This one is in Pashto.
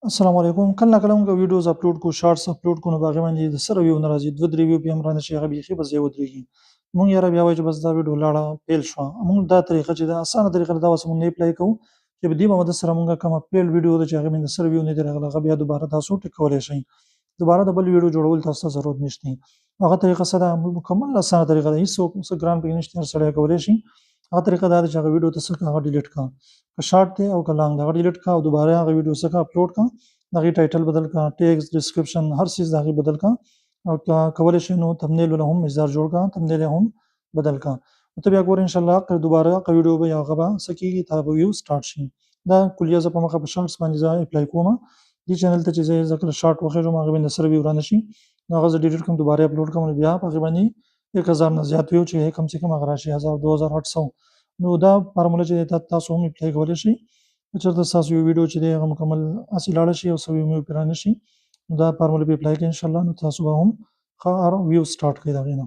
السلام علیکم. کله نا کله موږ ویډیوز اپلوډ کو، شارټس اپلوډ کو، نو په هغه باندې د سره ویو نه راځي، دوه درې ویو بیا هم رانه شي، هغه بیخي بس ځای ودرېږي. موږ یاره بیا وایو چې بس دا ویډیو لاړه پیل شوه. موږ دا طریقه چې ده اسانه طریقه ده، دا اوس موږ نه اپلای کوو چې په دې باندې سره موږ کومه پیل ویډیو ده چې هغه باندې سره ویو نه دی راغلی، هغه بیا دوباره تاسو ټیکولی شئ. دوباره د بل ویډیو جوړول تاسو ته ضرورت نشته. هغه طریقه څه ده؟ مکمل اسانه طریقه ده، هېڅوک څه ګران پکې نشته، هر سړی کولی شي. هغه طریقه دا ده چې هغه ویډیو ته څه کړه، هغه ډیلیټ کړه. که شارټ دی او که لانګ دی، هغه ډیلیټ کړه او دوباره هغه ویډیو څه کړه، اپلوډ کړه. د هغې ټایټل بدل کړه، ټیکس، ډسکرپشن، هر څیز د هغې بدل کړه. او که کولی شئ نو تمنیل له هم مزدار جوړ کړه، تمنیل یې هم بدل کړه. نو ته بیا ګوره انشاءالله که دوباره هغه ویډیو به یا هغه به څه کېږي، تا به ویو سټارټ شي. دا کلیه زه په مخه په شارټس باندې زه اپلای کومه. دې چینل ته چې زه کله شارټ وخېږم هغه باندې سره ویو رانه شي، نو هغه زه ډیلیټ کړم، دوباره اپلوډ کړم، نو بیا په هغې باندې 1000 نه زیات ویو چې کم سے کم هغه راشي 1000 2800. نو دا فارموله چې ده تاسو هم اپلای کولی شئ. که چېرته ستاسو یو ویډیو چې دی هغه مکمل هسې لاړه شي او څه ویو مو پرې رانه شي، نو دا فارموله به اپلای کړئ انشاءالله، نو تاسو به هم ښه ویو سټارټ کړئ د هغې نه.